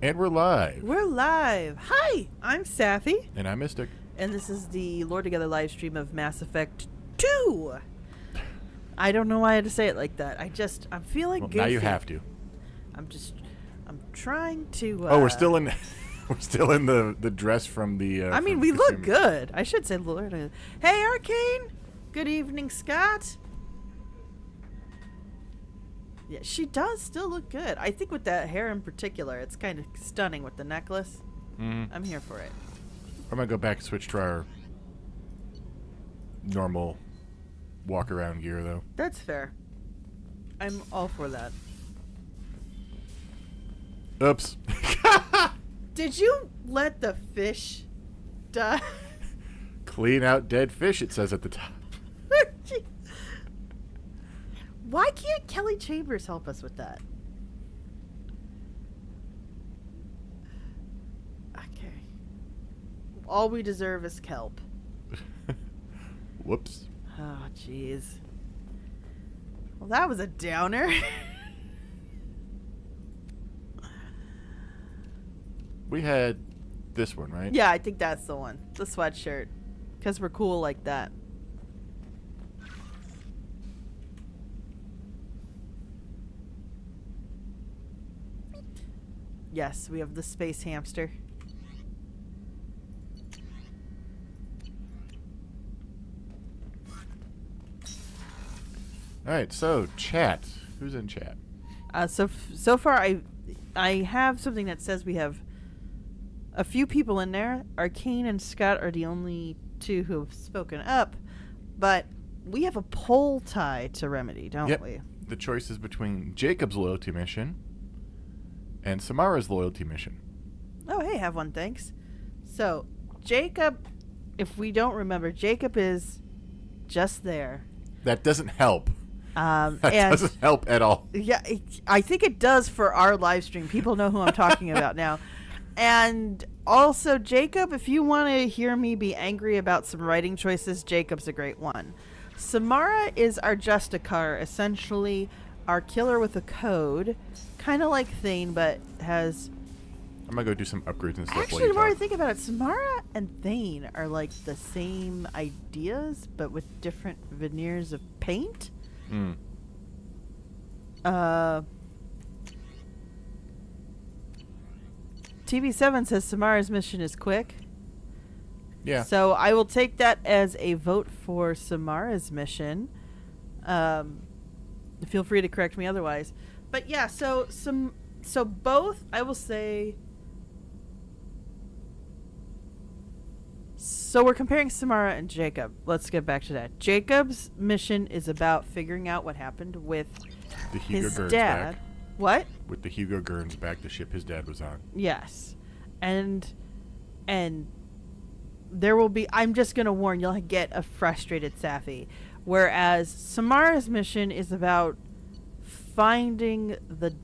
And we're live. We're live. Hi, I'm Sapphy. And I'm Mystic. And this is the Lore Together live stream of Mass Effect 2. I don't know why I had to say it like that. I'm feeling goofy. Now you have to. I'm trying to... we're still in... We're still in the dress from the... I mean, we look good. I should say Lore Together. Hey, Arcane. Good evening, Scott. Yeah, she does still look good. I think with that hair in particular, it's kind of stunning with the necklace. I'm here for it. I'm going to go back and switch to our normal walk-around gear, though. That's fair. I'm all for that. Oops. Did you let the fish die? Clean out dead fish, it says at the top. Why can't Kelly Chambers help us with that? Okay. All we deserve is kelp. Whoops. Oh, jeez. Well, that was a downer. We had this one, right? Yeah, I think that's the one. The sweatshirt. Because we're cool like that. Yes, we have the space hamster. Alright, so chat. Who's in chat? So far, I have something that says we have a few people in there. Arcane and Scott are the only two who have spoken up, but we have a poll tie to remedy, don't we? The choice is between Jacob's loyalty mission and Samara's loyalty mission. Oh, hey, have one, thanks. So, Jacob, if we don't remember, Jacob is just there. That doesn't help. That doesn't help at all. Yeah, I think it does for our live stream. People know who I'm talking about now. And also, Jacob, if you want to hear me be angry about some writing choices, Jacob's a great one. Samara is our Justicar, essentially our killer with a code, kind of like Thane, but has... I'm going to go do some upgrades and stuff. Actually, the more I think about it, Samara and Thane are like the same ideas, but with different veneers of paint. TV7 says Samara's mission is quick. Yeah. So I will take that as a vote for Samara's mission. Feel free to correct me otherwise. But yeah, so both, I will say... So we're comparing Samara and Jacob. Let's get back to that. Jacob's mission is about figuring out what happened with the Hugo his Gurn's dad. Back. What? With the Hugo Gurn's back, the ship his dad was on. Yes. And there will be... I'm just going to warn, you'll get a frustrated Sapphy. Whereas Samara's mission is about finding the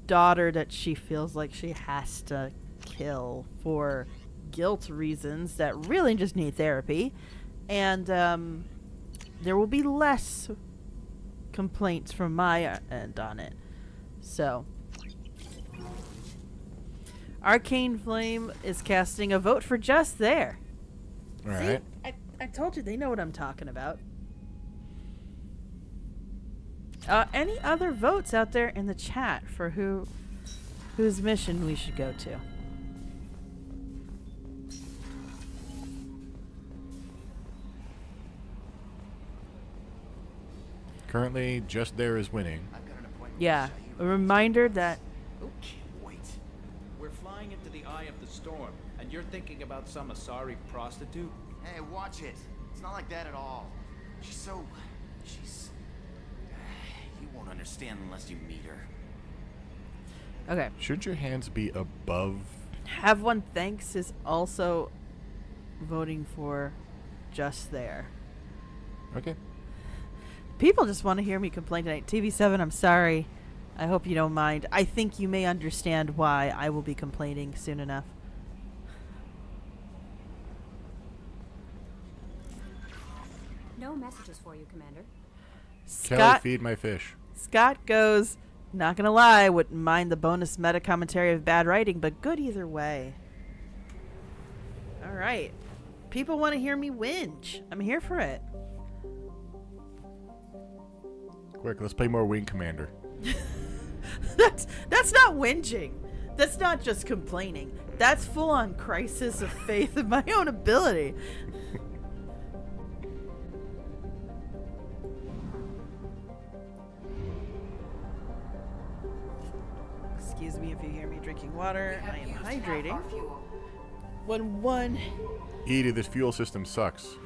daughter that she feels like she has to kill for guilt reasons that really just need therapy. And there will be less complaints from my end on it. So... Arcane Flame is casting a vote for just there. All right. I told you they know what I'm talking about. Any other votes out there in the chat for whose mission we should go to? Currently, just there is winning. Yeah. A reminder that... We're flying into the eye of the storm, and you're thinking about some Asari prostitute? Hey, watch it. It's not like that at all. She's... You won't understand unless you meet her. Okay. Shouldn't your hands be above? Have one thanks is also voting for just there. Okay. People just want to hear me complain tonight. TV7, I'm sorry. I hope you don't mind. I think you may understand why I will be complaining soon enough. No messages for you, Commander. Kelly, feed my fish. Scott goes, Not gonna lie, wouldn't mind the bonus meta commentary of bad writing, but good either way. Alright. People want to hear me whinge. I'm here for it. Quick, let's play more Wing Commander. That's not whinging. That's not just complaining. That's full-on crisis of faith in my own ability. Excuse me if you hear me drinking water. I am hydrating. 1-1. Edie, this fuel system sucks.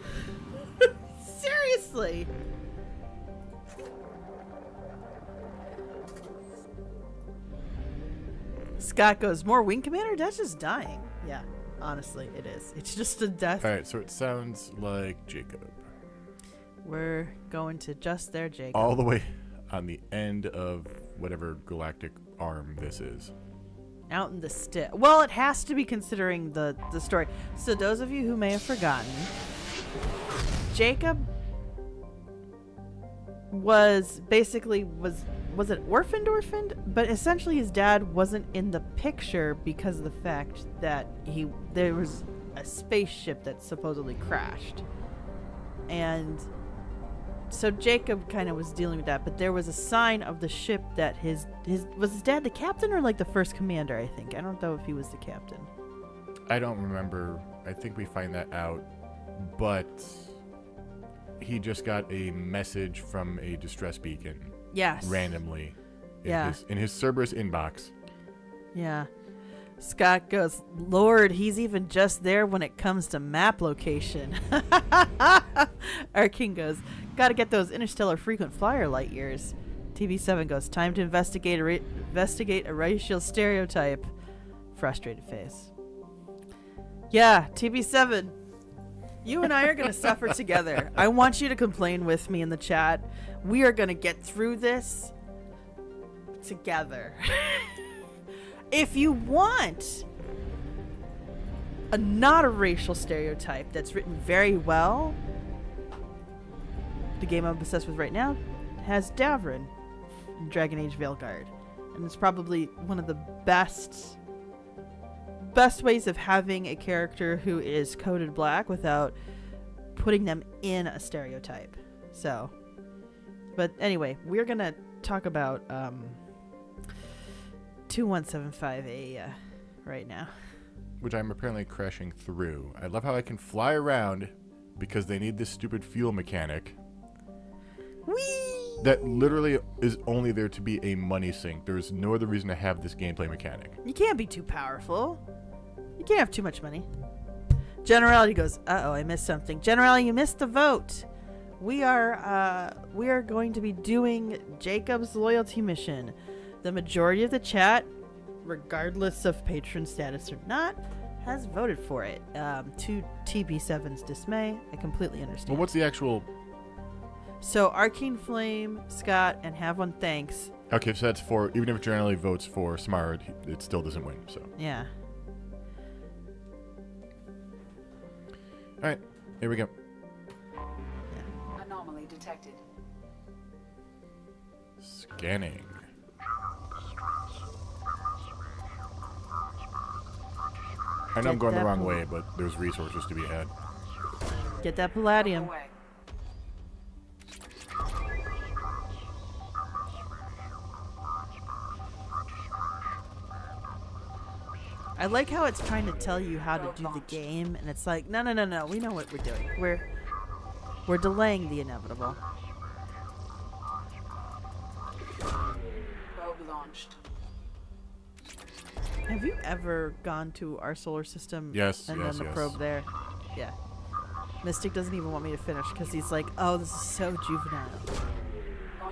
Seriously. Scott goes, more Wing Commander? That's just dying. Yeah, honestly, it is. It's just a death. Alright, so it sounds like Jacob. We're going to just there, Jacob. All the way on the end of whatever galactic arm this is. Out in the stick. Well, it has to be considering the story. So those of you who may have forgotten, Jacob was basically was it orphaned? But essentially his dad wasn't in the picture because of the fact that there was a spaceship that supposedly crashed. And so Jacob kind of was dealing with that, but there was a sign of the ship that was his dad the captain or like the first commander, I think. I don't know if he was the captain. I don't remember. I think we find that out. But he just got a message from a distress beacon. Yes. Randomly. Yeah. In his Cerberus inbox. Yeah. Scott goes, Lord, he's even just there when it comes to map location. Our king goes, gotta get those interstellar frequent flyer light years. TB7 goes, time to investigate a racial stereotype. Frustrated face. Yeah, TB7, you and I are gonna suffer together. I want you to complain with me in the chat. We are gonna get through this together. If you want not a racial stereotype that's written very well, the game I'm obsessed with right now has Davrin in Dragon Age Veilguard. And it's probably one of the best ways of having a character who is coded black without putting them in a stereotype. So, but anyway, we're going to talk about 2175A right now. Which I'm apparently crashing through. I love how I can fly around because they need this stupid fuel mechanic. Whee! That literally is only there to be a money sink. There's no other reason to have this gameplay mechanic. You can't be too powerful. You can't have too much money. Generality goes, uh-oh, I missed something. Generality, you missed the vote. We are going to be doing Jacob's loyalty mission. The majority of the chat, regardless of patron status or not, has voted for it. To TB7's dismay, I completely understand. Well, what's the actual... So, Arcane Flame, Scott, and Have One Thanks. Okay, so that's for... Even if it generally votes for Samara, it still doesn't win, so... Yeah. Alright, here we go. Anomaly detected. Scanning. I know I'm going the wrong way, but there's resources to be had. Get that palladium. Away. I like how it's trying to tell you how to do the game, and it's like, no, we know what we're doing. We're delaying the inevitable. Probe launched. Have you ever gone to our solar system? Yes, and yes, then the yes. probe there? Yeah. Mystic doesn't even want me to finish because he's like, oh, this is so juvenile.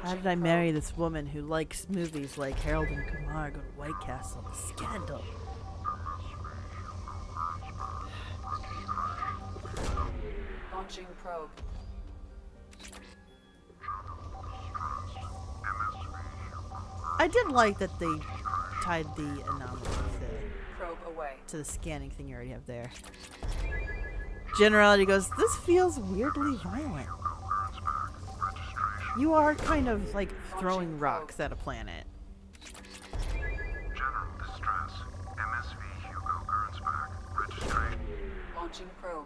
How did I marry this woman who likes movies like Harold and Kumar Go to White Castle? Scandal. Launching probe. I did like that they tied the anomalies Probe away. to the scanning thing you already have there. Generality goes, this feels weirdly violent. You are kind of like throwing rocks at a planet. Launching probe.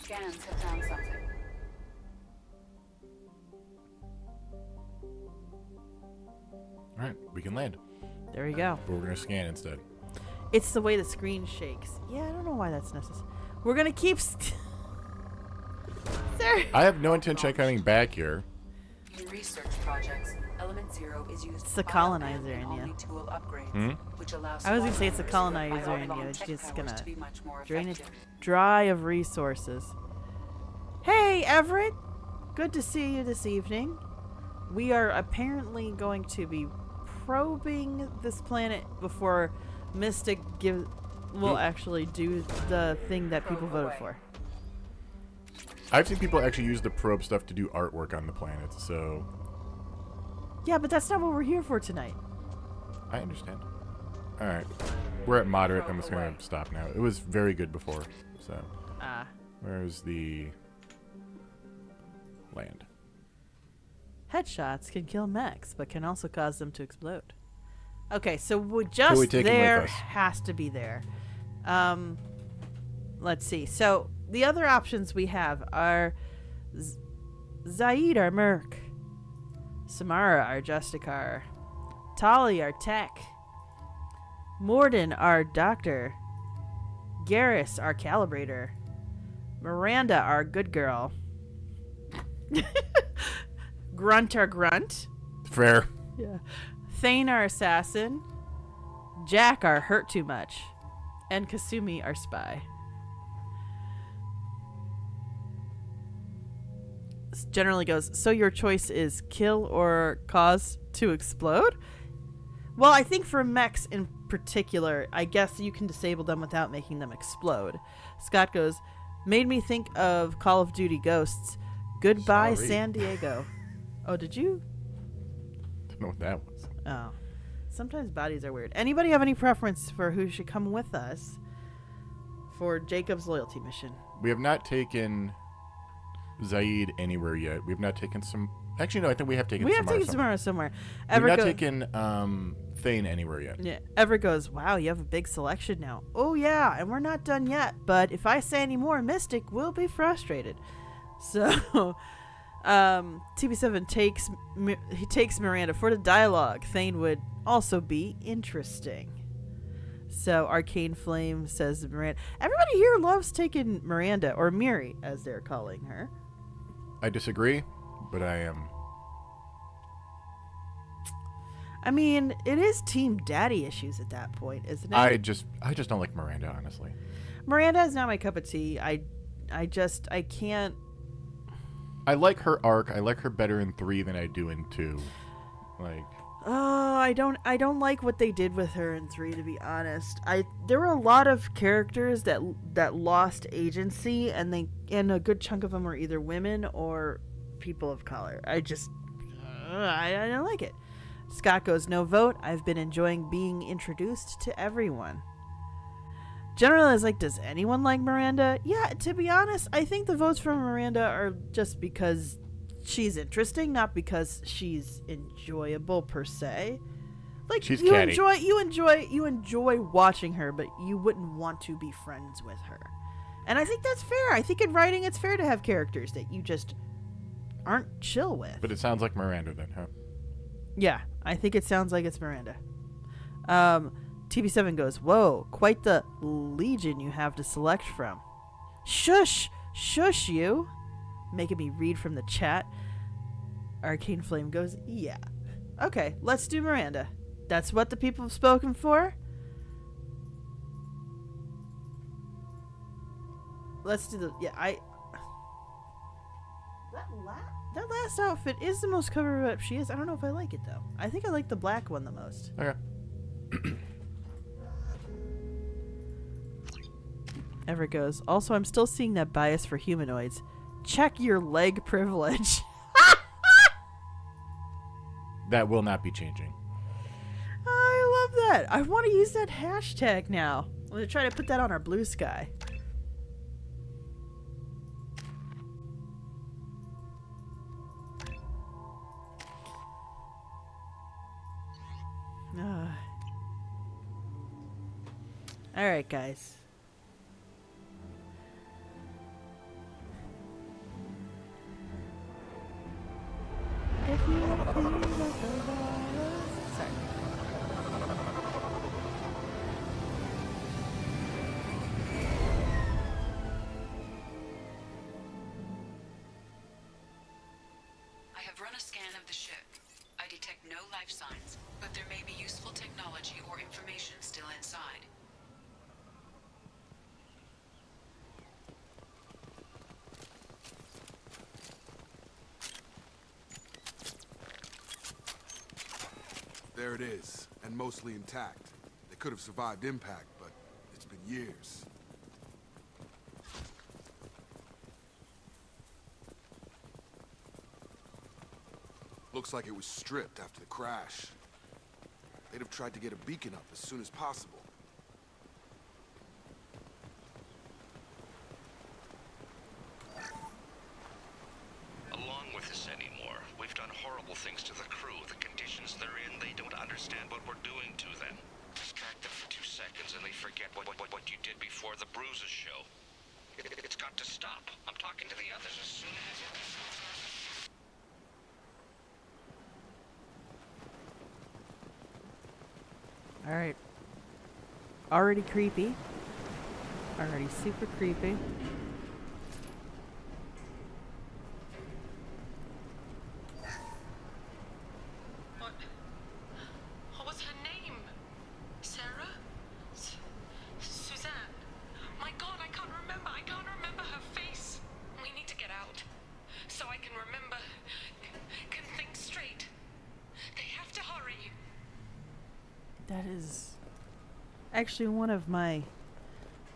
Scans have found something. All right, we can land. There we go. But we're going to scan instead. It's the way the screen shakes. Yeah, I don't know why that's necessary. We're gonna keep. Sir. I have no intention of coming back here. In research projects, Element Zero is used It's the for colonizer bioman in and you. omni-tool upgrades, Hmm? which allows I was gonna say it's the squad members colonizer with in you. biolog It's tech just powers gonna to be much more drain it effective. dry of resources. Hey, Everett. Good to see you this evening. We are apparently going to be probing this planet before Mystic will actually do the thing that people Probe voted away. for. I've seen people actually use the probe stuff to do artwork on the planet, so Yeah, but that's not what we're here for tonight. I understand. All right. We're at moderate. Probe I'm just going away. to stop now. It was very good before, so Ah. where's the land? Headshots can kill mechs, but can also cause them to explode. Okay, so we just we take 'em with there us? has to be there. Let's see. So the other options we have are Zaid, our merc, Samara, our Justicar, Tali, our tech, Morden, our doctor, Garrus, our calibrator, Miranda, our good girl, Grunt, our grunt. Fair. Yeah. Thane, our assassin. Jack, our hurt too much. And Kasumi, our spy. Generally goes, so your choice is kill or cause to explode? Well, I think for mechs in particular, I guess you can disable them without making them explode. Scott goes, made me think of Call of Duty Ghosts. Goodbye, Sorry. San Diego. Oh, did you? Don't know what that was. Oh. Sometimes bodies are weird. Anybody have any preference for who should come with us for Jacob's loyalty mission? We have not taken Zaid anywhere yet. We have not taken some. Actually, no. I think we have taken. We have Samara taken somewhere. somewhere. We've Everett not go- taken Thane anywhere yet. Yeah. Everett goes, wow, you have a big selection now. Oh, yeah, and we're not done yet. But if I say any more, Mystic will be frustrated. So, TB7 takes Miranda for the dialogue. Thane would also be interesting. So Arcane Flame says Miranda. Everybody here loves taking Miranda, or Miri, as they're calling her. I disagree, but I am. I mean, it is Team Daddy issues at that point, isn't it? I just don't like Miranda, honestly. Miranda is not my cup of tea. I can't. I like her arc. I like her better in 3 than I do in 2. Like, I don't like what they did with her in 3, to be honest. There were a lot of characters that lost agency, and a good chunk of them were either women or people of color. I don't like it. Scott goes, no vote. I've been enjoying being introduced to everyone. Generally, I was like, does anyone like Miranda? Yeah, to be honest, I think the votes for Miranda are just because she's interesting, not because she's enjoyable per se. Like, She's you catty. enjoy watching her, but you wouldn't want to be friends with her. And I think that's fair. I think in writing it's fair to have characters that you just aren't chill with. but it sounds like Miranda then, huh? Yeah, I think it sounds like it's Miranda. TB7 goes, whoa, quite the legion you have to select from. Shush you. Making me read from the chat. Arcane Flame goes, yeah. Okay, let's do Miranda. That's what the people have spoken for. Let's do the, yeah, that last outfit is the most cover up she is. I don't know if I like it though. I think I like the black one the most. Okay. Everett goes, also, I'm still seeing that bias for humanoids. Check your leg privilege. That will not be changing. I love that. I want to use that hashtag now. I'm going to try to put that on our blue sky. All right, guys. I've run a scan of the ship. I detect no life signs, but there may be useful technology or information still inside. There it is, and mostly intact. They could have survived impact, but it's been years. Looks like it was stripped after the crash. They'd have tried to get a beacon up as soon as possible. Along with this anymore. We've done horrible things to the crew. The conditions they're in, they don't understand what we're doing to them. Distract them for 2 seconds and they forget what you did before the bruises show. It's got to stop. I'm talking to the others as soon as... Alright. Already creepy. Already super creepy. What was her name? Sarah? Suzanne? My God, I can't remember. I can't remember her face. We need to get out. So I can remember. Can think straight. They have to hurry. That is actually one of my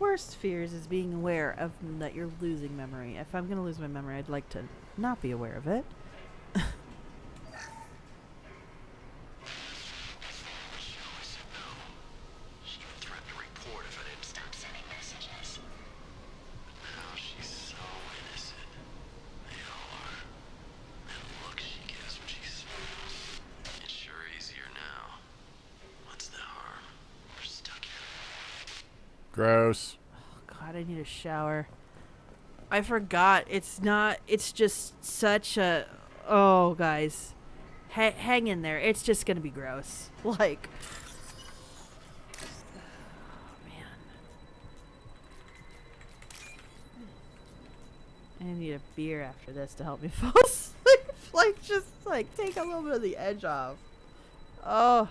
worst fears, is being aware of that you're losing memory. If I'm going to lose my memory, I'd like to not be aware of it. She threatened to report if I didn't stop sending messages. Now she's so innocent. They all are. And look she gives when she smiles. It's sure easier now. What's the harm? We're stuck here. Gross. Oh, God, I need a shower. I forgot. It's not. It's just such a. Oh, guys. Hang in there. It's just going to be gross. Like. Oh, man. I need a beer after this to help me fall asleep. Like, just, like, take a little bit of the edge off. Oh.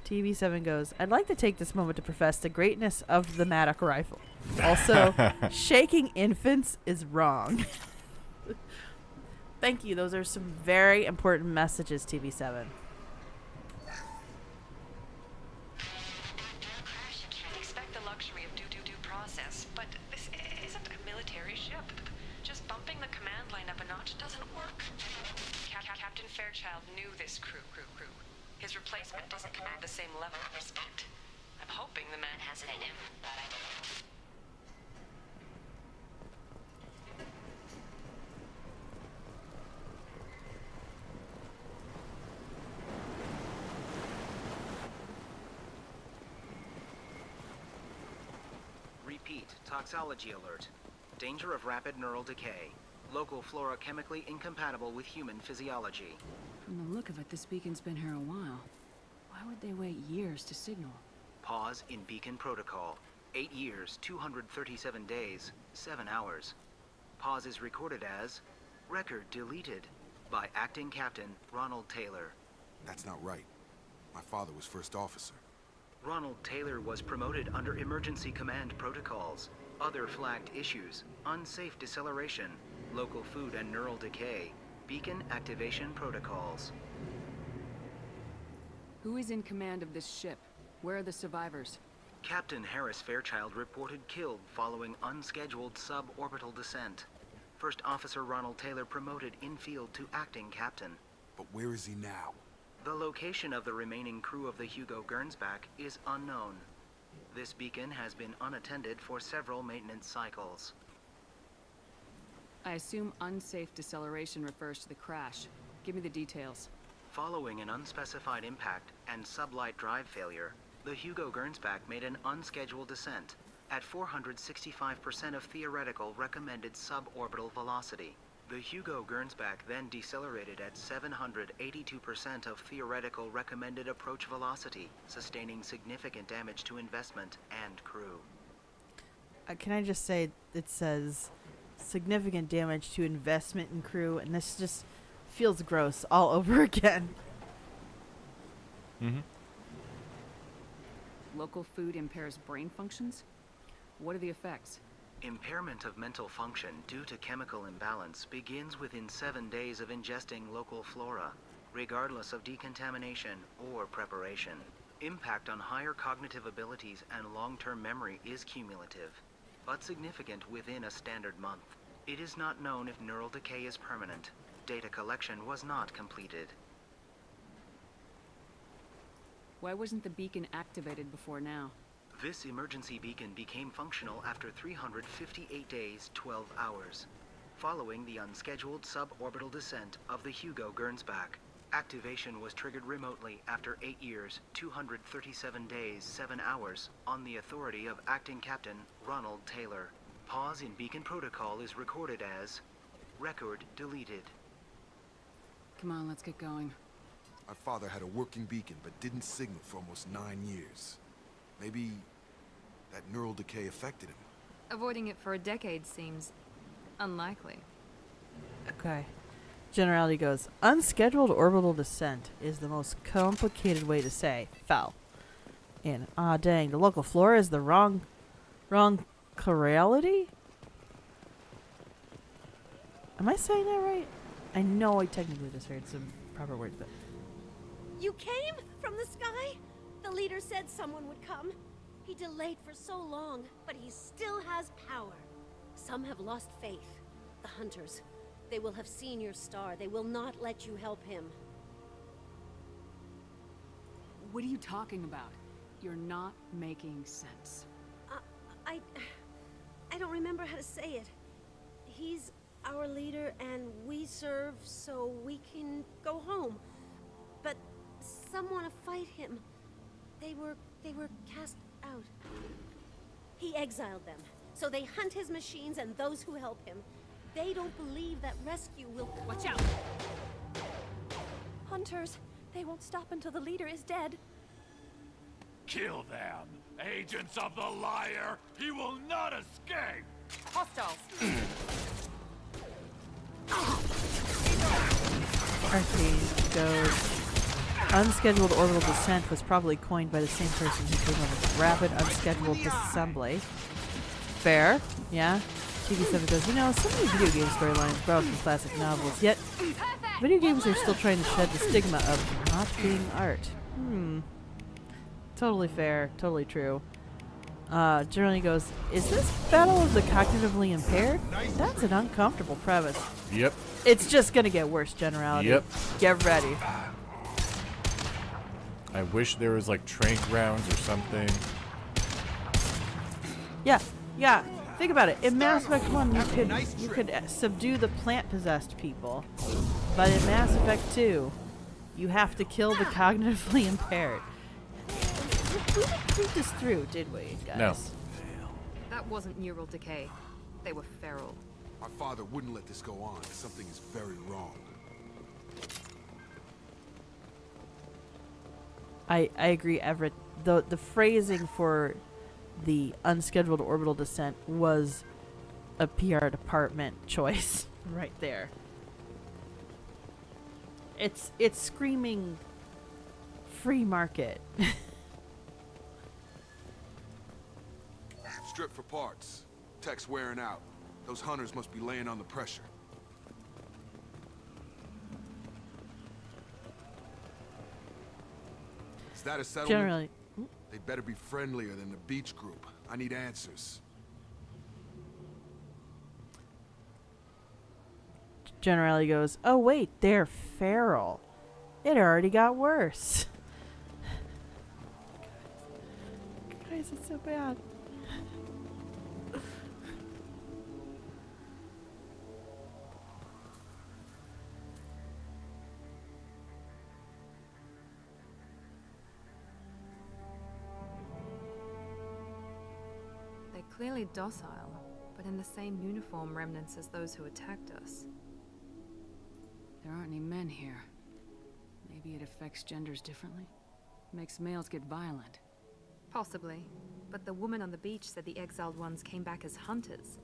TV7 goes, I'd like to take this moment to profess the greatness of the Maddock rifle. Also, shaking infants is wrong. Thank you. Those are some very important messages, TV7. Expect the luxury of due process, but this isn't a military ship. Just bumping the command line up a notch doesn't work. Captain Fairchild knew this crew. His replacement doesn't command the same level of respect. I'm hoping the man has it in him, but I don't. Repeat, toxology alert. Danger of rapid neural decay. Local flora chemically incompatible with human physiology. From the look of it, this beacon's been here a while. Why would they wait years to signal? Pause in beacon protocol. 8 years, 237 days, 7 hours. Pause is recorded as record deleted by Acting Captain Ronald Taylor. That's not right. My father was first officer. Ronald Taylor was promoted under emergency command protocols. Other flagged issues: unsafe deceleration, local food and neural decay, beacon activation protocols. Who is in command of this ship? Where are the survivors? Captain Harris Fairchild reported killed following unscheduled suborbital descent. First Officer Ronald Taylor promoted in-field to acting captain. But where is he now? The location of the remaining crew of the Hugo Gernsback is unknown. This beacon has been unattended for several maintenance cycles. I assume unsafe deceleration refers to the crash. Give me the details. Following an unspecified impact and sublight drive failure, the Hugo Gernsback made an unscheduled descent at 465% of theoretical recommended suborbital velocity. The Hugo Gernsback then decelerated at 782% of theoretical recommended approach velocity, sustaining significant damage to investment and crew. Can I just say, it says significant damage to investment and crew, and this just feels gross all over again. Mm-hmm. Local food impairs brain functions? What are the effects? Impairment of mental function due to chemical imbalance begins within 7 days of ingesting local flora, regardless of decontamination or preparation. Impact on higher cognitive abilities and long-term memory is cumulative, but significant within a standard month. It is not known if neural decay is permanent. Data collection was not completed. Why wasn't the beacon activated before now? This emergency beacon became functional after 358 days, 12 hours, following the unscheduled suborbital descent of the Hugo Gernsback. Activation was triggered remotely after 8 years, 237 days, 7 hours, on the authority of Acting Captain Ronald Taylor. Pause in beacon protocol is recorded as record deleted. Come on, let's get going. My father had a working beacon, but didn't signal for almost 9 years. Maybe that neural decay affected him. Avoiding it for a decade seems unlikely. Okay. Generality goes, unscheduled orbital descent is the most complicated way to say fell. And, dang, the local flora is the wrong chorality? Am I saying that right? I know I technically just heard some proper words, but... You came from the sky? The leader said someone would come. He delayed for so long, but he still has power. Some have lost faith. The hunters. They will have seen your star. They will not let you help him. What are you talking about? You're not making sense. I don't remember how to say it. He's our leader and we serve so we can go home. But some want to fight him. They were cast out. He exiled them, so they hunt his machines and those who help him. They don't believe that rescue will... Watch out! Hunters, they won't stop until the leader is dead. Kill them! Agents of the liar! He will not escape! Hostiles! Arcade goes... Unscheduled orbital descent was probably coined by the same person who came up with rapid unscheduled disassembly. Fair, yeah. TV7 goes, you know, so many video game storylines borrowed from classic novels, yet video games are still trying to shed the stigma of not being art. Totally fair, totally true. Generally goes, is this battle of the cognitively impaired? That's an uncomfortable premise. Yep. It's just gonna get worse, Generality. Yep. Get ready. I wish there was like trank rounds or something. Yeah. Think about it. In Mass Effect 1, you could subdue the plant-possessed people. But in Mass Effect 2, you have to kill the cognitively impaired. We didn't think this through, did we, guys? No. That wasn't neural decay. They were feral. My father wouldn't let this go on. Something is very wrong. I agree, Everett. The phrasing for the unscheduled orbital descent was a PR department choice right there. It's screaming free market. Strip for parts. Tech's wearing out. Those hunters must be laying on the pressure. Is that a settlement? Generally. They better be friendlier than the beach group. I need answers. Generally goes, oh wait, they're feral. It already got worse. Guys, it's so bad. They're clearly docile, but in the same uniform remnants as those who attacked us. There aren't any men here. Maybe it affects genders differently? Makes males get violent. Possibly. But the woman on the beach said the exiled ones came back as hunters.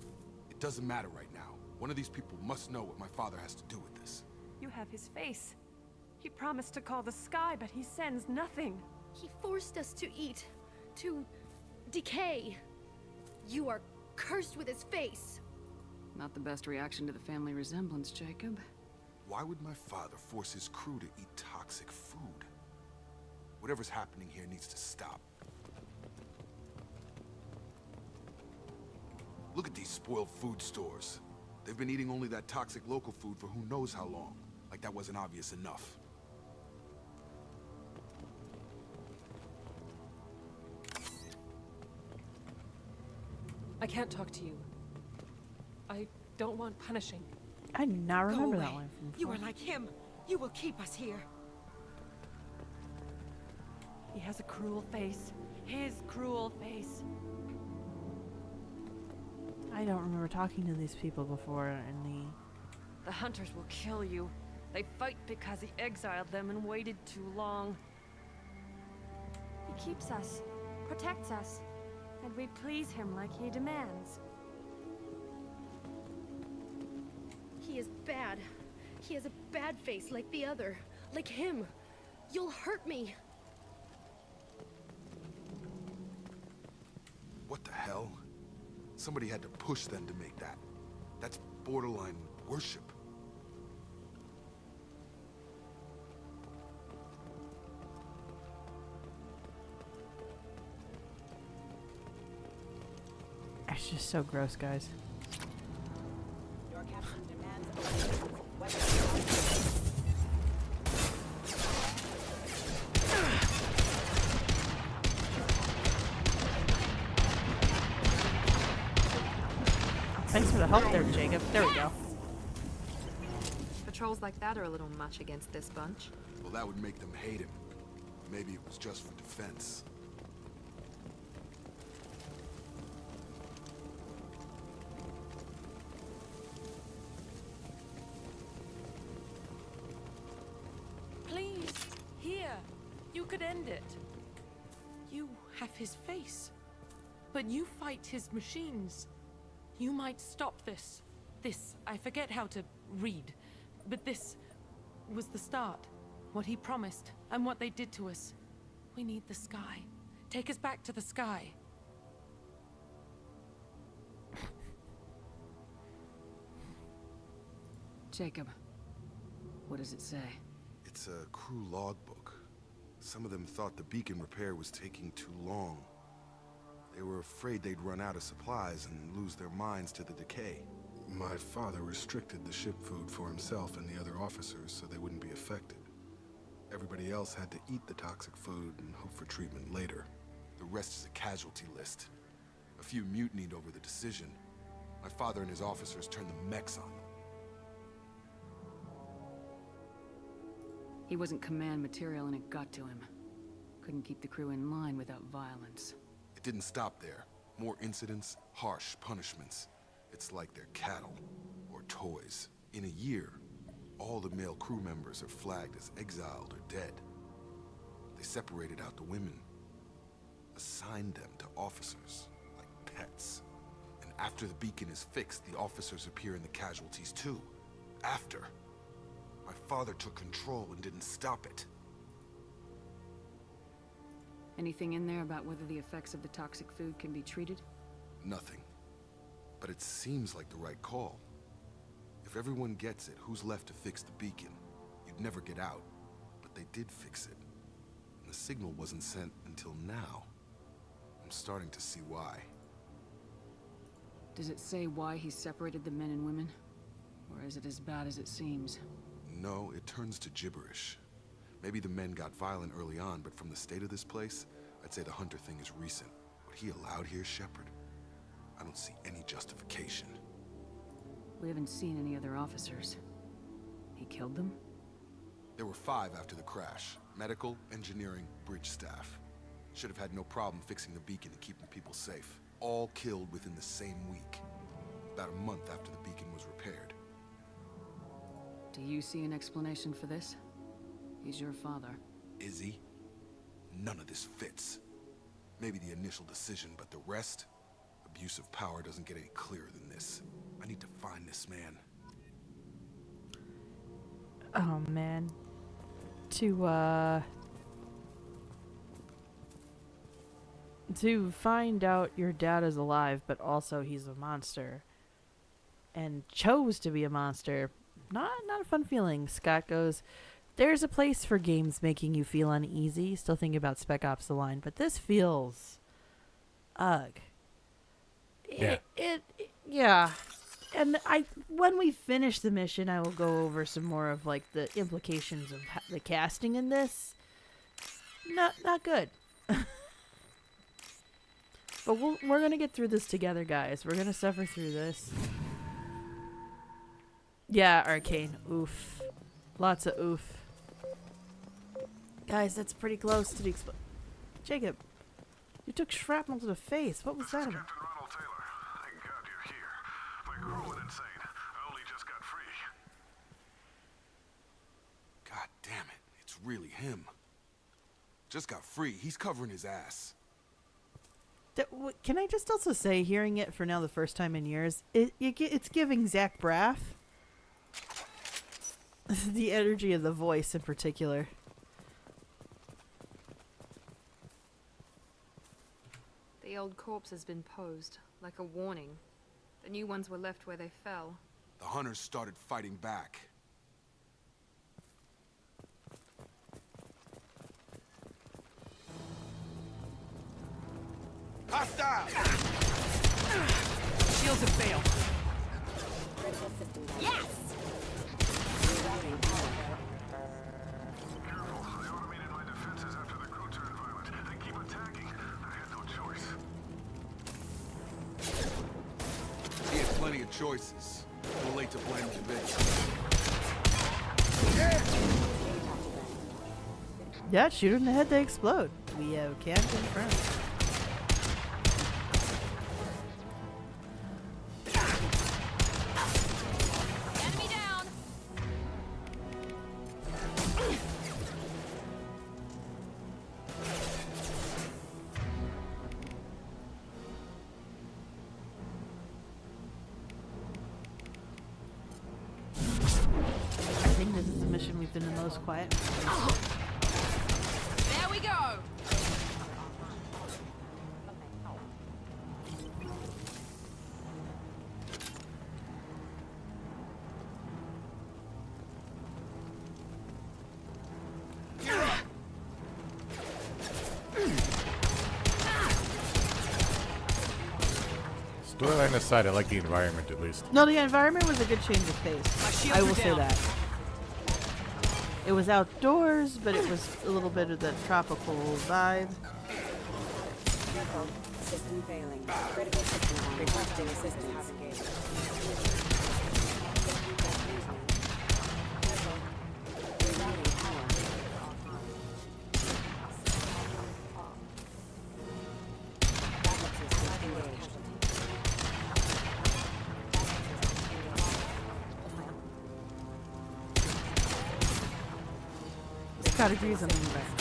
It doesn't matter right now. One of these people must know what my father has to do with this. You have his face. He promised to call the sky, but he sends nothing. He forced us to eat, to decay. You are cursed with his face. Not the best reaction to the family resemblance, Jacob. Why would my father force his crew to eat toxic food? Whatever's happening here needs to stop. Look at these spoiled food stores. They've been eating only that toxic local food for who knows how long. Like that wasn't obvious enough. I can't talk to you. I don't want punishing. I do not remember Go that away. one from You before. are like him. You will keep us here. He has a cruel face. His cruel face. I don't remember talking to these people before in the... The hunters will kill you. They fight because he exiled them and waited too long. He keeps us, protects us, and we please him like he demands. He is bad. He has a bad face like the other. Like him. You'll hurt me. What the hell? Somebody had to push them to make that. That's borderline worship. It's just so gross, guys. Your captain demands Thanks for the help there, Jacob. There we go. Patrols like that are a little much against this bunch. Well, that would make them hate him. Maybe it was just for defense. Please, here. You could end it. You have his face. But you fight his machines. You might stop this. This, I forget how to read. But this was the start. What he promised, and what they did to us. We need the sky. Take us back to the sky. Jacob, what does it say? It's a crew logbook. Some of them thought the beacon repair was taking too long. They were afraid they'd run out of supplies and lose their minds to the decay. My father restricted the ship food for himself and the other officers so they wouldn't be affected. Everybody else had to eat the toxic food and hope for treatment later. The rest is a casualty list. A few mutinied over the decision. My father and his officers turned the mechs on them. He wasn't command material and it got to him. Couldn't keep the crew in line without violence. It didn't stop there. More incidents, harsh punishments. It's like they're cattle, or toys. In a year, all the male crew members are flagged as exiled or dead. They separated out the women, assigned them to officers, like pets. And after the beacon is fixed, the officers appear in the casualties too. After. My father took control and didn't stop it. Anything in there about whether the effects of the toxic food can be treated? Nothing. But it seems like the right call. If everyone gets it, who's left to fix the beacon? You'd never get out. But they did fix it. And the signal wasn't sent until now. I'm starting to see why. Does it say why he separated the men and women? Or is it as bad as it seems? No, it turns to gibberish. Maybe the men got violent early on, but from the state of this place, I'd say the Hunter thing is recent. What he allowed here, Shepard, I don't see any justification. We haven't seen any other officers. He killed them? There were 5 after the crash. Medical, engineering, bridge staff. Should have had no problem fixing the beacon and keeping people safe. All killed within the same week. About a month after the beacon was repaired. Do you see an explanation for this? He's your father. Is he? None of this fits. Maybe the initial decision, but the rest? Abuse of power doesn't get any clearer than this. I need to find this man. Oh man. To find out your dad is alive, but also he's a monster, and chose to be a monster. Not a fun feeling. Scott goes, "There's a place for games making you feel uneasy." Still thinking about Spec Ops: The Line, but this feels, ugh. Yeah. Yeah. And when we finish the mission, I will go over some more of like the implications of the casting in this. Not good. But we're gonna get through this together, guys. We're gonna suffer through this. Yeah, Arcane. Oof. Lots of oof. Guys, that's pretty close to the Jacob, you took shrapnel to the face. What was that about? Captain Ronald Taylor. Thank God you're here. My crew went insane. I only just got free. God damn it. It's really him. Just got free. He's covering his ass. Can I just also say, hearing it for now the first time in years, it's giving Zach Braff. The energy of the voice in particular. The old corpse has been posed, like a warning. The new ones were left where they fell. The hunters started fighting back. Hostile! Shields have failed. Yes! Careful. I automated my defenses after the crew turned violent. They keep attacking. I had no choice. He had plenty of choices. Too late to blame the bitch. Yeah, shoot her in the head, they explode. We have can't confirm. Enemy down! I think this is the mission we've been the most quiet. There we go! Storyline aside, I like the environment at least. No, the environment was a good change of pace. I will say that. It was outdoors, but it was a little bit of that tropical vibe. System failing. Critical system requesting assistance. Rerouting power. Backup systems engaged. It's got degrees on the environment.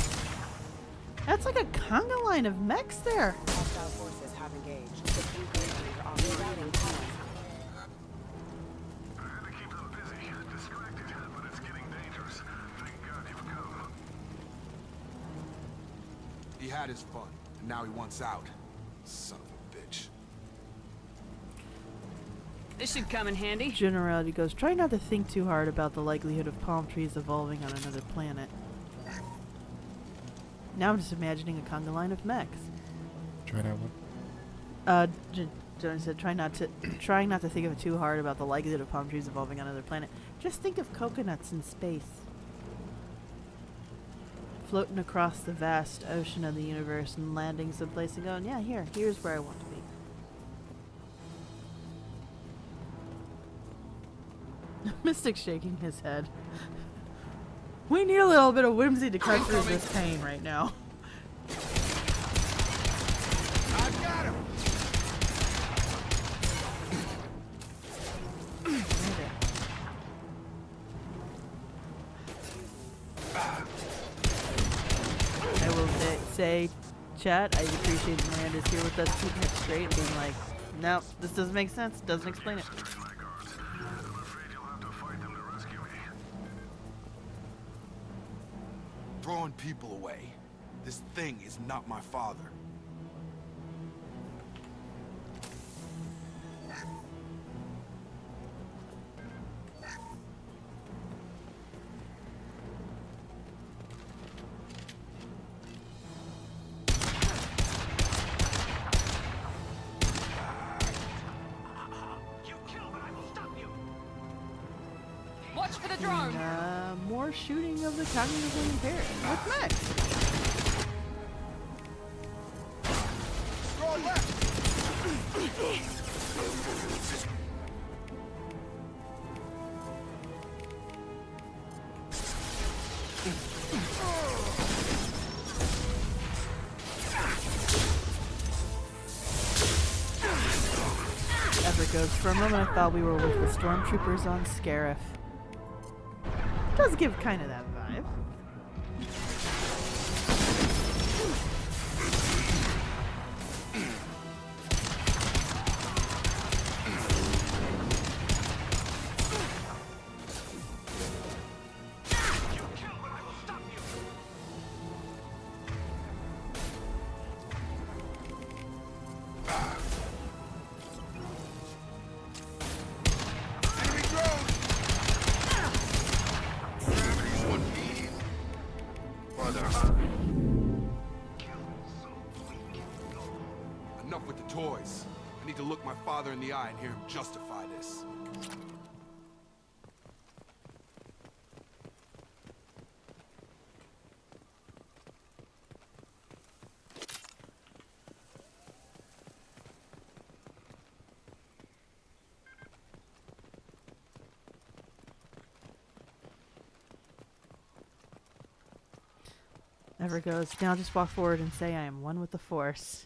That's like a conga line of mechs there. Hostile forces have engaged. System cleared on rerouting power. I had to keep them busy, distracted, but it's getting dangerous. Thank God you've come. He had his fun, and now he wants out. Son of a bitch. This should come in handy. Generality goes, try not to think too hard about the likelihood of palm trees evolving on another planet. Now I'm just imagining a conga line of mechs. Try that one. Jonas said, trying not to think of it too hard about the likelihood of palm trees evolving on another planet. Just think of coconuts in space. Floating across the vast ocean of the universe and landing someplace and going, yeah, here's where I want to be. Mystic's shaking his head. We need a little bit of whimsy to cut through this pain right now. I got him! I will say, chat, I appreciate Miranda's here with us, keeping it straight and being like, no, this doesn't make sense, doesn't explain it. throwing people away. This thing is not my father. Watch for the drone! More shooting of the cognitively impaired. What's next? Throw left! Ever goes. For a moment, I thought we were with the stormtroopers on Scarif. Does give kind of that vibe. Enough with the toys. I need to look my father in the eye and hear him justify this. Ever goes. Now just walk forward and say, I am one with the Force.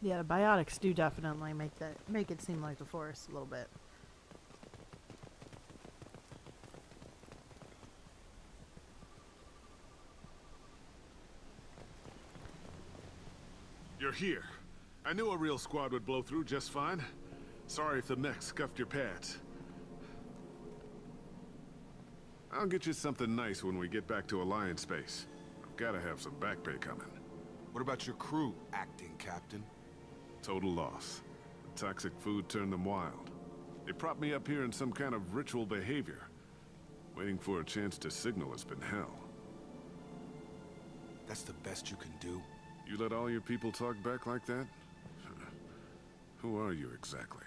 Yeah, the biotics do definitely make it seem like the Force a little bit. You're here. I knew a real squad would blow through just fine. Sorry if the mech scuffed your pads. I'll get you something nice when we get back to Alliance space. I've gotta have some back pay coming. What about your crew, acting captain? Total loss. The toxic food turned them wild. They propped me up here in some kind of ritual behavior. Waiting for a chance to signal has been hell. That's the best you can do? You let all your people talk back like that? Who are you exactly?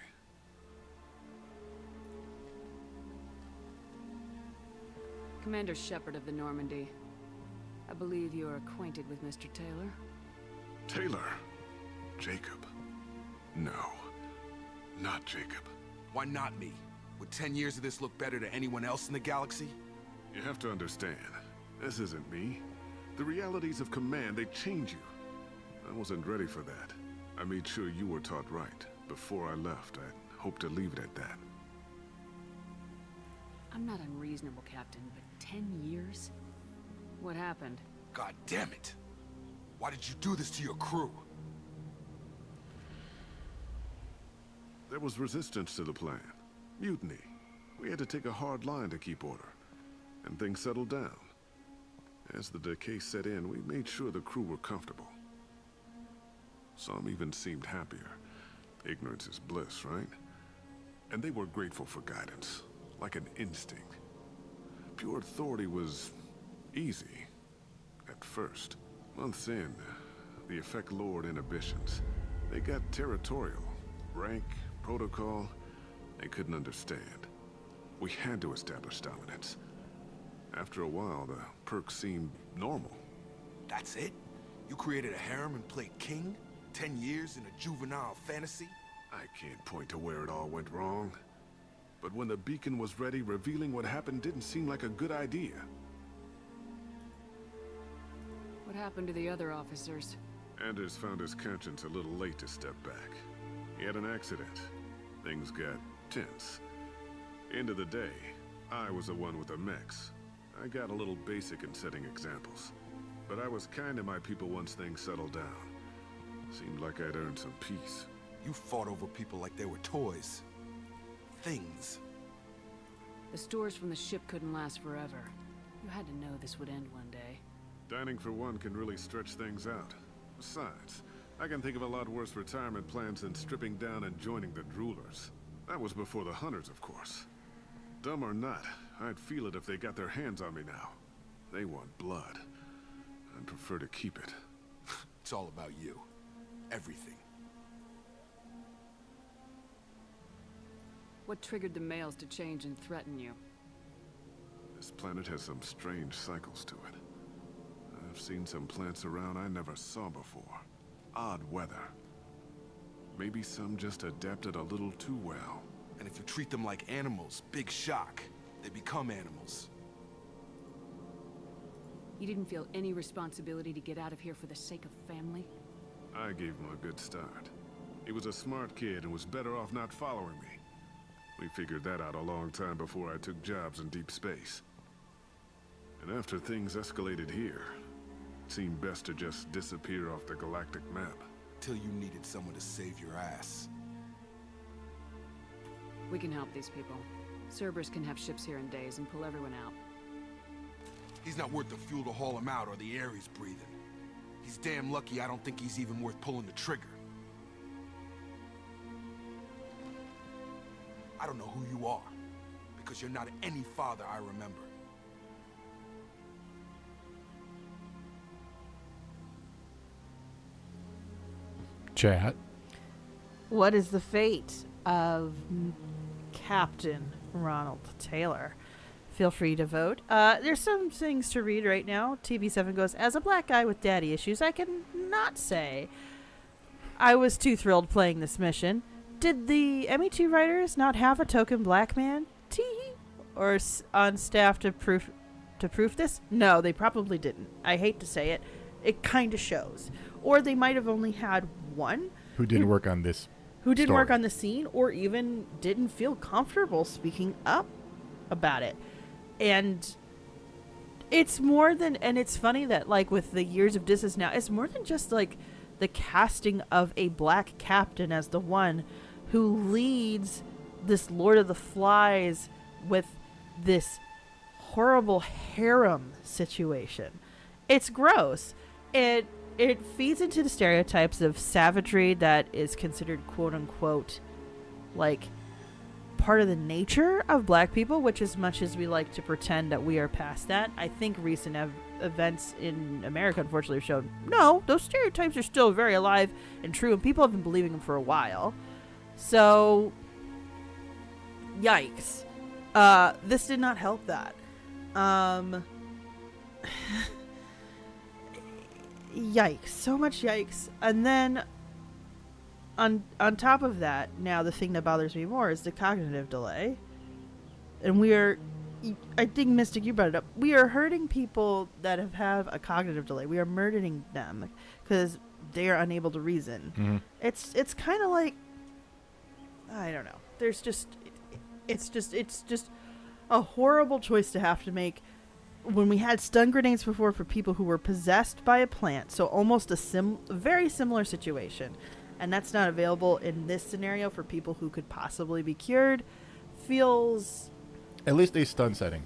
Commander Shepard of the Normandy. I believe you're acquainted with Mr. Taylor. Taylor? Jacob? No. Not Jacob. Why not me? Would 10 years of this look better to anyone else in the galaxy? You have to understand, this isn't me. The realities of command, they change you. I wasn't ready for that. I made sure you were taught right. Before I left, I hoped to leave it at that. I'm not unreasonable, Captain, but 10 years? What happened? God damn it! Why did you do this to your crew? There was resistance to the plan. Mutiny. We had to take a hard line to keep order. And things settled down. As the decay set in, we made sure the crew were comfortable. Some even seemed happier. Ignorance is bliss, right? And they were grateful for guidance, like an instinct. Pure authority was easy, at first. Months in, the effect lowered inhibitions. They got territorial. Rank, protocol, they couldn't understand. We had to establish dominance. After a while, the perks seemed normal. That's it? You created a harem and played king? 10 years in a juvenile fantasy? I can't point to where it all went wrong. But when the beacon was ready, revealing what happened didn't seem like a good idea. What happened to the other officers? Anders found his conscience a little late to step back. He had an accident. Things got tense. End of the day, I was the one with the mechs. I got a little basic in setting examples. But I was kind to my people once things settled down. Seemed like I'd earned some peace. You fought over people like they were toys. Things. The stores from the ship couldn't last forever. You had to know this would end one day. Dining for one can really stretch things out. Besides, I can think of a lot worse retirement plans than stripping down and joining the droolers. That was before the hunters, of course. Dumb or not, I'd feel it if they got their hands on me now. They want blood. I'd prefer to keep it. It's all about you. Everything. What triggered the males to change and threaten you? This planet has some strange cycles to it. I've seen some plants around I never saw before. Odd weather. Maybe some just adapted a little too well. And if you treat them like animals, big shock. They become animals. You didn't feel any responsibility to get out of here for the sake of family? I gave him a good start. He was a smart kid and was better off not following me. We figured that out a long time before I took jobs in deep space. And after things escalated here, it seemed best to just disappear off the galactic map. Till you needed someone to save your ass. We can help these people. Cerberus can have ships here in days and pull everyone out. He's not worth the fuel to haul him out or the air he's breathing. He's damn lucky I don't think he's even worth pulling the trigger. I don't know who you are, because you're not any father I remember. Chat. What is the fate of Captain Ronald Taylor? Feel free to vote. There's some things to read right now. TB7 goes, as a black guy with daddy issues, I can not say I was too thrilled playing this mission. Did the ME2 writers not have a token black man? Or on staff to proof this? No, they probably didn't. I hate to say it. It kind of shows. Or they might have only had one. Who didn't work on this Who didn't story. work on the scene or even didn't feel comfortable speaking up about it. And it's more than, and it's funny that like with the years of distance now, it's more than just like the casting of a black captain as the one who leads this Lord of the Flies with this horrible harem situation. It's gross. It feeds into the stereotypes of savagery that is considered quote unquote like part of the nature of black people, which as much as we like to pretend that we are past that, I think recent events in America unfortunately have shown no, those stereotypes are still very alive and true, and people have been believing them for a while. So yikes. This did not help that. Yikes. So much yikes. And then on top of that, now the thing that bothers me more is the cognitive delay. And I think, Mystic, you brought it up. We are hurting people that have a cognitive delay. We are murdering them because they are unable to reason. Mm-hmm. It's kind of like, I don't know. There's just, it's just a horrible choice to have to make when we had stun grenades before for people who were possessed by a plant. So almost a very similar situation. And that's not available in this scenario for people who could possibly be cured. Feels... At least a stun setting.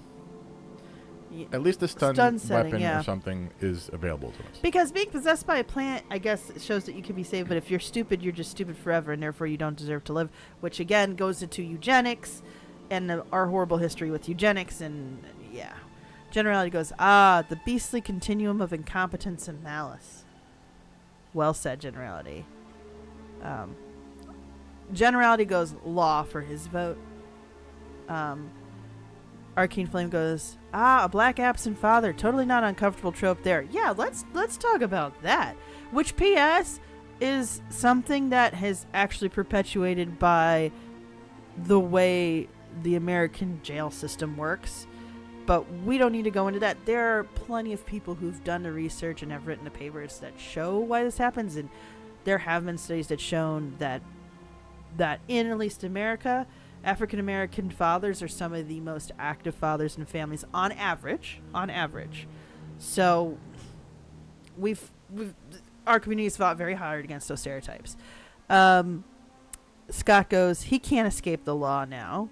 At least a stun setting, weapon yeah, or something is available to us. Because being possessed by a plant, I guess, shows that you can be saved. But if you're stupid, you're just stupid forever. And therefore you don't deserve to live. Which, again, goes into eugenics and our horrible history with eugenics. And, yeah. Generality goes, the beastly continuum of incompetence and malice. Well said, Generality. Generality goes law for his vote. Arcane Flame goes, a black absent father, totally not uncomfortable trope there. Yeah, let's talk about that. Which, P.S., is something that has actually perpetuated by the way the American jail system works. But we don't need to go into that. There are plenty of people who've done the research and have written the papers that show why this happens, and there have been studies that shown that in at least America, African American fathers are some of the most active fathers in families on average. So we've our community's fought very hard against those stereotypes. Scott goes, he can't escape the law now.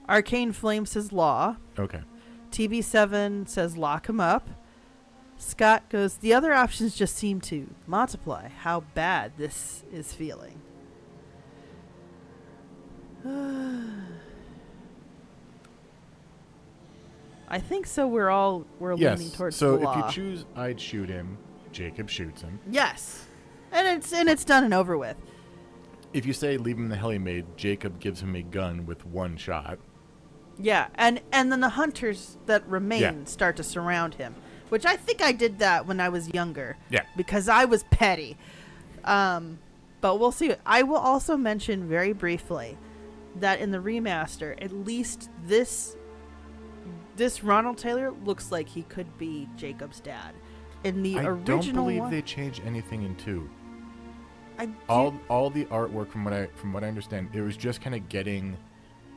Arcane Flame says law. Okay. TB7 says lock him up. Scott goes, the other options just seem to multiply how bad this is feeling. I think so. We're leaning towards so the law. if you choose I'd shoot him, Jacob shoots him. Yes. And it's done and over with. If you say leave him the hell he made, Jacob gives him a gun with one shot. Yeah, and then the hunters that remain start to surround him, which I think I did that when I was younger. Yeah. Because I was petty. But we'll see. I will also mention very briefly that in the remaster, at least this Ronald Taylor looks like he could be Jacob's dad. In the original don't believe one, they changed anything in 2. all the artwork from what I understand, it was just kind of getting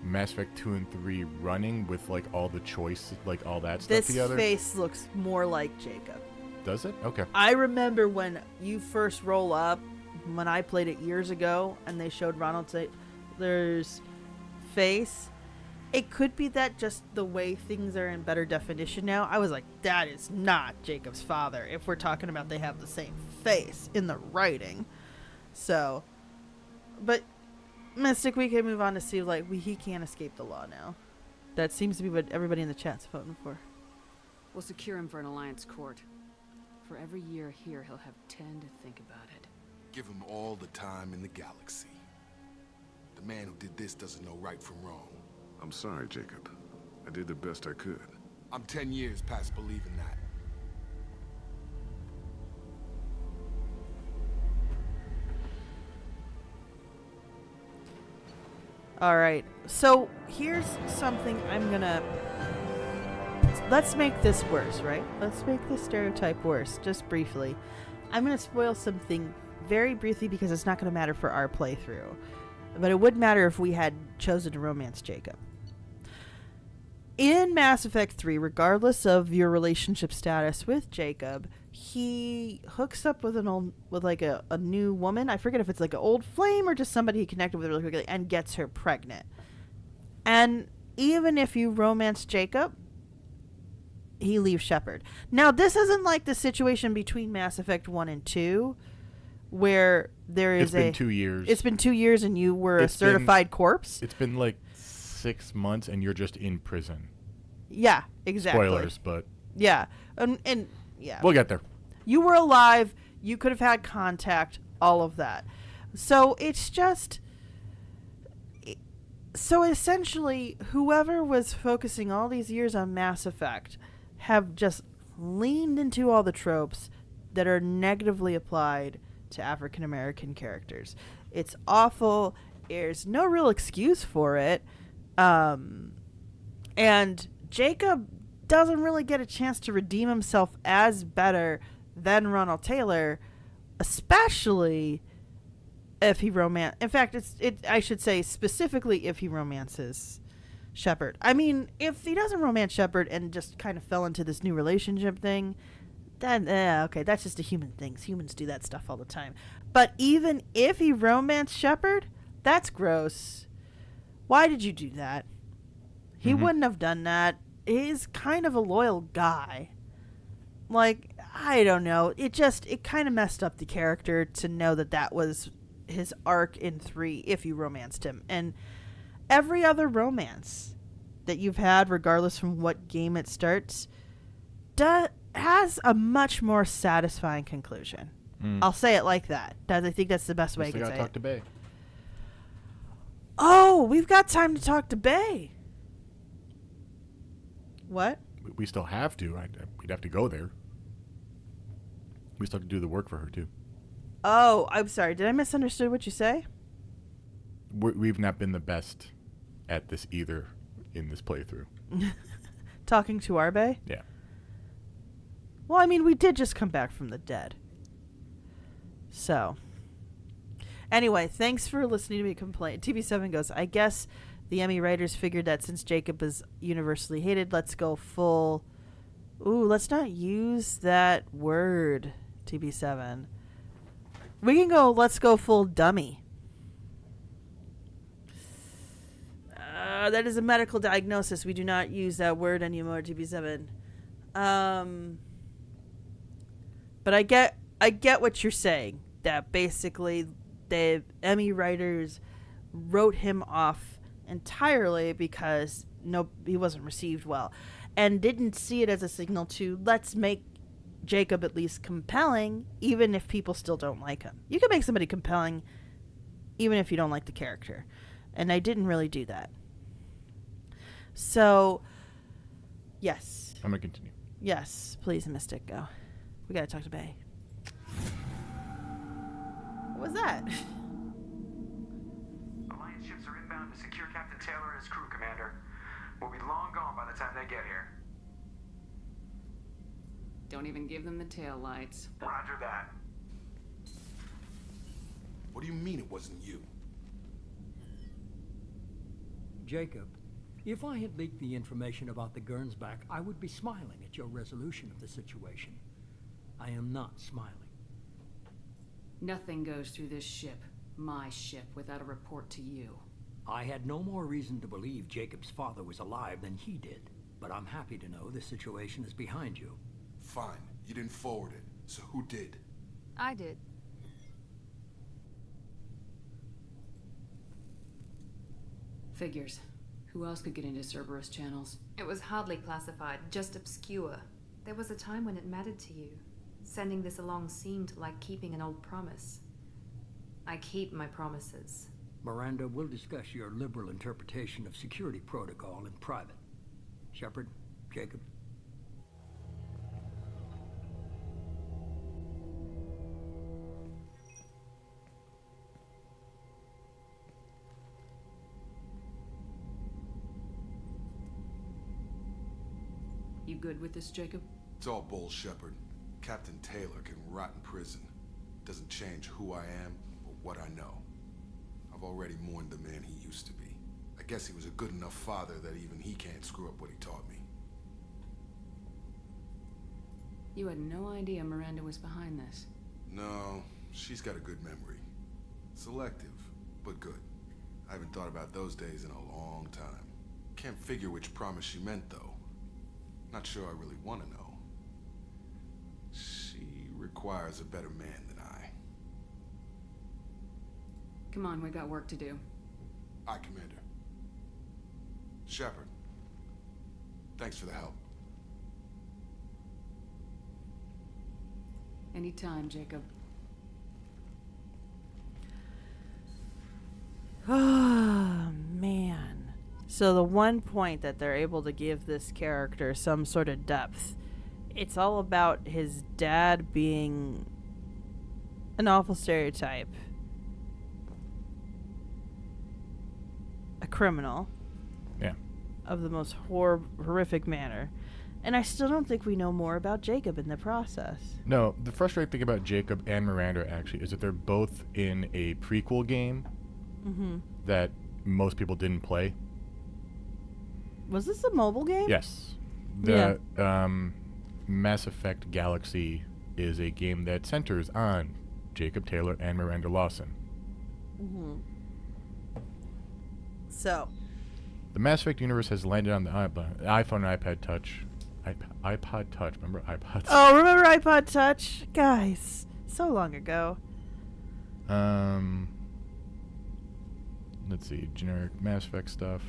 Mass Effect 2 and 3 running with like all the choice, like all that stuff together. This face looks more like Jacob. Does it? Okay. I remember when you first roll up, when I played it years ago, and they showed Ronald Taylor's face. It could be that just the way things are in better definition now. I was like, that is not Jacob's father. If we're talking about they have the same face in the writing. So, but Mystic, we can move on to see, like, he can't escape the law now. That seems to be what everybody in the chat's voting for. We'll secure him for an Alliance court. For every year here, he'll have 10 to think about it. Give him all the time in the galaxy. The man who did this doesn't know right from wrong. I'm sorry, Jacob. I did the best I could. I'm 10 years past believing that. All right. So here's something I'm gonna. Let's make this worse, right? Let's make this stereotype worse, just briefly. I'm gonna spoil something very briefly because it's not gonna matter for our playthrough, but it would matter if we had chosen to romance Jacob. In Mass Effect 3, regardless of your relationship status with Jacob, he hooks up with a new woman. I forget if it's like an old flame or just somebody he connected with really quickly, and gets her pregnant. And even if you romance Jacob, he leaves Shepard. Now, this isn't like the situation between Mass Effect 1 and 2, where there is It's been 2 years. It's been 2 years and you were a certified corpse. It's been like 6 months and you're just in prison. Yeah, exactly. Spoilers, but... Yeah. And yeah. We'll get there. You were alive. You could have had contact. All of that. So it's just... So essentially, whoever was focusing all these years on Mass Effect have just leaned into all the tropes that are negatively applied to African American characters. It's awful. There's no real excuse for it. And Jacob doesn't really get a chance to redeem himself as better than Ronald Taylor, especially if he in fact, I should say specifically if he romances Shepard. I mean, if he doesn't romance Shepard and just kind of fell into this new relationship thing, then okay, that's just a human thing. Humans do that stuff all the time. But even if he romanced Shepard, that's gross. Why did you do that? He wouldn't have done that. He's kind of a loyal guy. Like, I don't know. It kind of messed up the character to know that was his arc in 3 if you romanced him. And every other romance that you've had, regardless from what game it starts, has a much more satisfying conclusion. I'll say it like that. I think that's the best way I can say it. Talk to Bay. Oh, we've got time to talk to Bay. What? We still have to. We'd have to go there. We still have to do the work for her, too. Oh, I'm sorry. Did I misunderstand what you say? We've not been the best at this either in this playthrough. Talking to our Bay? Yeah. Well, I mean, we did just come back from the dead. So. Anyway, thanks for listening to me complain. TB7 goes, I guess the Emmy writers figured that since Jacob is universally hated, let's go full... Ooh, let's not use that word, TB7. We can go, let's go full dummy. That is a medical diagnosis. We do not use that word anymore, GB7. But I get what you're saying. That basically the Emmy writers wrote him off entirely because he wasn't received well, and didn't see it as a signal to let's make Jacob at least compelling, even if people still don't like him. You can make somebody compelling even if you don't like the character, and I didn't really do that. So, yes. I'm gonna continue. Yes, please, Mystic, go. We gotta talk to Bay. What was that? Alliance ships are inbound to secure Captain Taylor and his crew, Commander. We'll be long gone by the time they get here. Don't even give them the tail lights. Roger that. What do you mean it wasn't you? Jacob, if I had leaked the information about the Gernsback, I would be smiling at your resolution of the situation. I am not smiling. Nothing goes through this ship, my ship, without a report to you. I had no more reason to believe Jacob's father was alive than he did, but I'm happy to know the situation is behind you. Fine, you didn't forward it, so who did? I did. Figures. Who else could get into Cerberus channels? It was hardly classified, just obscure. There was a time when it mattered to you. Sending this along seemed like keeping an old promise. I keep my promises. Miranda, we'll discuss your liberal interpretation of security protocol in private. Shepard, Jacob. You good with this, Jacob? It's all bull, Shepard. Captain Taylor can rot in prison. Doesn't change who I am or what I know. I've already mourned the man he used to be. I guess he was a good enough father that even he can't screw up what he taught me. You had no idea Miranda was behind this. No, she's got a good memory. Selective, but good. I haven't thought about those days in a long time. Can't figure which promise she meant, though. Not sure I really want to know. She requires a better man than I. Come on, we got work to do. Aye, Commander. Shepard, thanks for the help. Anytime, Jacob. Oh, man. So the one point that they're able to give this character some sort of depth, it's all about his dad being an awful stereotype. A criminal. Yeah. Of the most horrific manner. And I still don't think we know more about Jacob in the process. No, the frustrating thing about Jacob and Miranda actually is that they're both in a prequel game that most people didn't play. Was this a mobile game? Yes. The Mass Effect Galaxy is a game that centers on Jacob Taylor and Miranda Lawson. So. The Mass Effect universe has landed on the iPhone and iPod Touch. iPod Touch. Remember iPod Touch? Oh, remember iPod Touch? Guys, so long ago. Let's see. Generic Mass Effect stuff.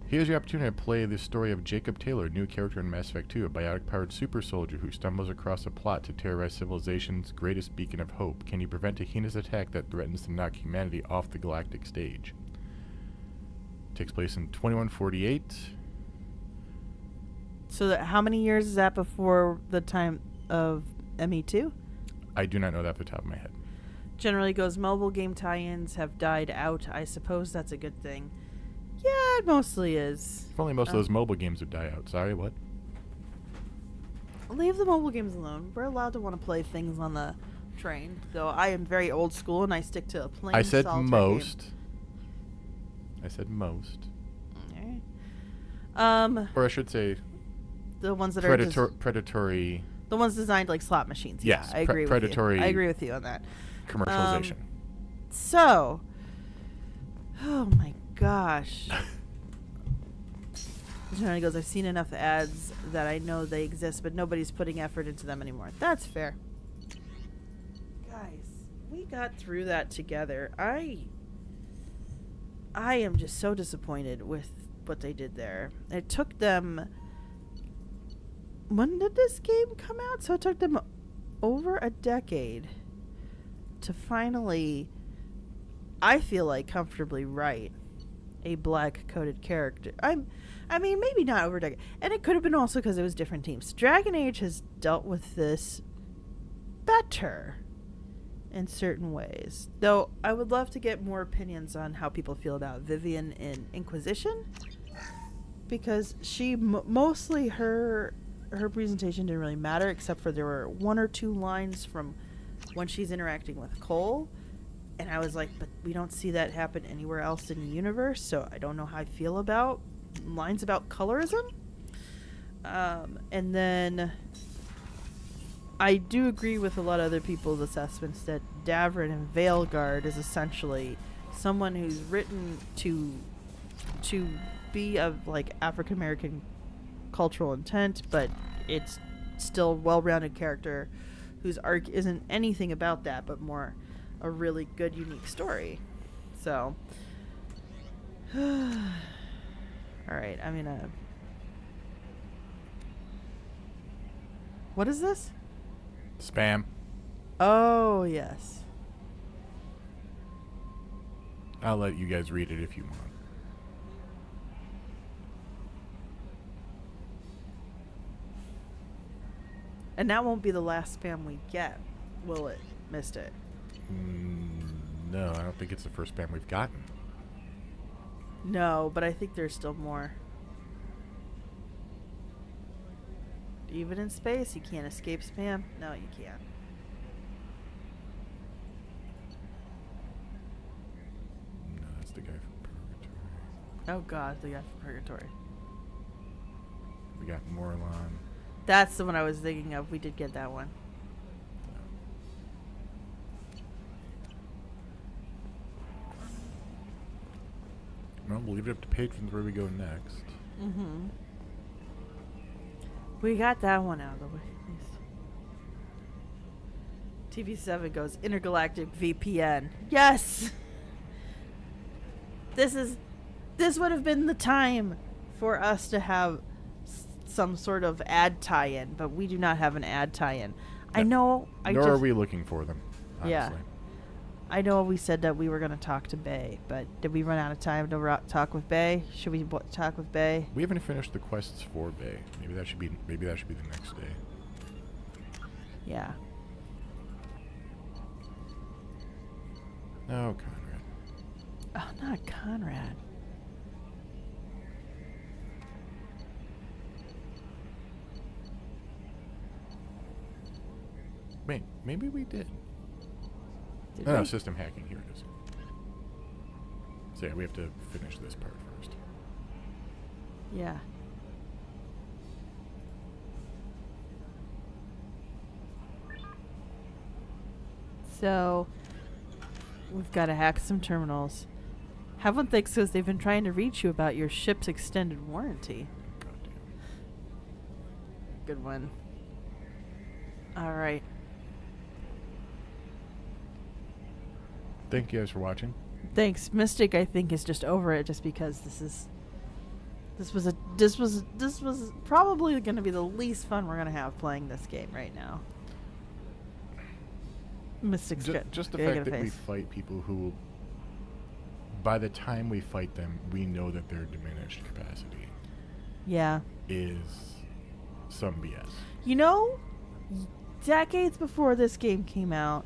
Here's your opportunity to play the story of Jacob Taylor, new character in Mass Effect 2, a biotic-powered super soldier who stumbles across a plot to terrorize civilization's greatest beacon of hope. Can you prevent a heinous attack that threatens to knock humanity off the galactic stage? Takes place in 2148. So how many years is that before the time of ME2? I do not know that off the top of my head. Generally goes mobile game tie-ins have died out. I suppose that's a good thing. Yeah, it mostly is. If only most of those mobile games would die out. Sorry, what? Leave the mobile games alone. We're allowed to want to play things on the train. Though I am very old school and I stick to a plain I said solitaire most. game. I said most. Alright. Or I should say the ones that predatory. The ones designed like slot machines. Yes, yeah, I agree predatory. with you. I agree with you on that. Commercialization. So, oh my gosh. Johnny goes, I've seen enough ads that I know they exist, but nobody's putting effort into them anymore. That's fair. Guys, we got through that together. I am just so disappointed with what they did there. It took them... When did this game come out? So it took them over a decade to finally, I feel like, comfortably write a black-coded character. I mean, maybe not over a decade. And it could have been also because it was different teams. Dragon Age has dealt with this better in certain ways. Though I would love to get more opinions on how people feel about Vivian in Inquisition. Because she, mostly her presentation didn't really matter, except for there were 1 or 2 lines from when she's interacting with Cole. And I was like, but we don't see that happen anywhere else in the universe, so I don't know how I feel about lines about colorism. And then I do agree with a lot of other people's assessments that Davrin and Veilguard is essentially someone who's written to be of like African American cultural intent, but it's still a well-rounded character whose arc isn't anything about that, but more a really good, unique story. So, all right, I'm gonna. What is this? Spam. Oh, yes. I'll let you guys read it if you want. And that won't be the last spam we get, will it, Mystic? No, I don't think it's the first spam we've gotten. No, but I think there's still more. Even in space, you can't escape spam? No, you can't. No, that's the guy from Purgatory. Oh god, the guy from Purgatory. We got Morlon. That's the one I was thinking of. We did get that one. Well, we'll leave it up to patrons where we go next. Mm-hmm. We got that one out of the way. TV7 goes, intergalactic VPN. Yes! This would have been the time for us to have some sort of ad tie-in, but we do not have an ad tie-in. I know. Nor are we looking for them, honestly. Yeah. I know we said that we were going to talk to Bay, but did we run out of time to talk with Bay? Should we talk with Bay? We haven't finished the quests for Bay. Maybe that should be the next day. Yeah. Oh, Conrad. Oh, not Conrad. Wait, maybe we did. Did No, we? system hacking. Here it is. So yeah, we have to finish this part first. Yeah. So, we've got to hack some terminals. Heaven thinks says they've been trying to reach you about your ship's extended warranty. Good one. All right. Thank you guys for watching. Thanks. Mystic, I think, is just over it just because this was probably going to be the least fun we're going to have playing this game right now. Mystic's Just the fact that we fight people who, by the time we fight them, we know that their diminished capacity. Yeah. Is some BS. You know, decades before this game came out,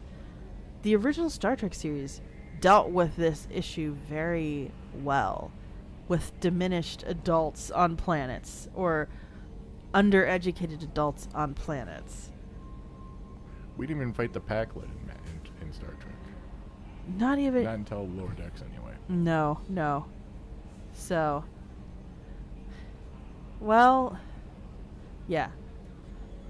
the original Star Trek series dealt with this issue very well, with diminished adults on planets or undereducated adults on planets. We didn't even fight the Packlet in Star Trek. Not even. Not until Lower Decks, anyway. No. So, well, yeah.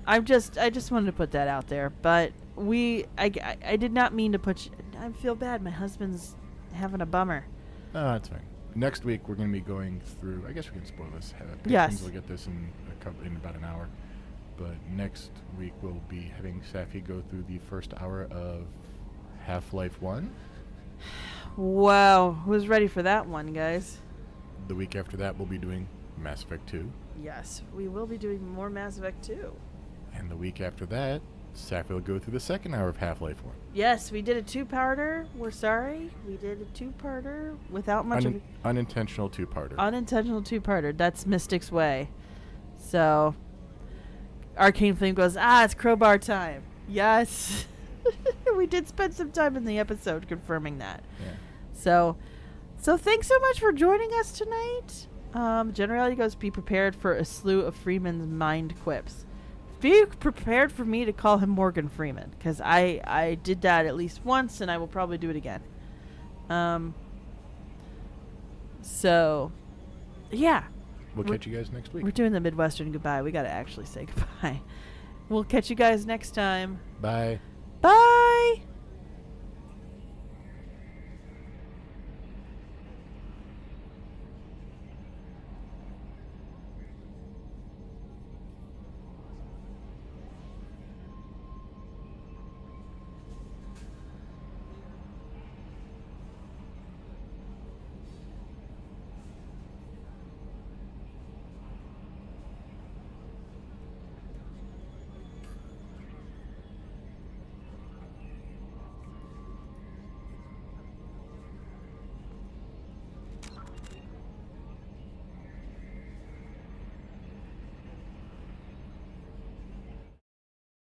I just wanted to put that out there, but I did not mean to put you... I feel bad. My husband's having a bummer. Oh, that's fine. Next week, we're going to be going through... I guess we can spoil this. Patrons Yes. will get this in about an hour. But next week, we'll be having Sapphy go through the first hour of Half-Life 1. Wow. Who's ready for that one, guys? The week after that, we'll be doing Mass Effect 2. Yes, we will be doing more Mass Effect 2. And the week after that, Sapphy will go through the second hour of Half-Life 1. Yes, we did a two-parter. We're sorry. We did a two-parter without much of... Unintentional two-parter. Unintentional two-parter. That's Mystic's way. So, Arcane Flame goes, it's crowbar time. Yes. We did spend some time in the episode confirming that. Yeah. So thanks so much for joining us tonight. Generality goes, be prepared for a slew of Freeman's mind quips. Be prepared for me to call him Morgan Freeman, because I did that at least once, and I will probably do it again. So, yeah. We'll catch you guys next week. We're doing the Midwestern goodbye. We got to actually say goodbye. We'll catch you guys next time. Bye. Bye.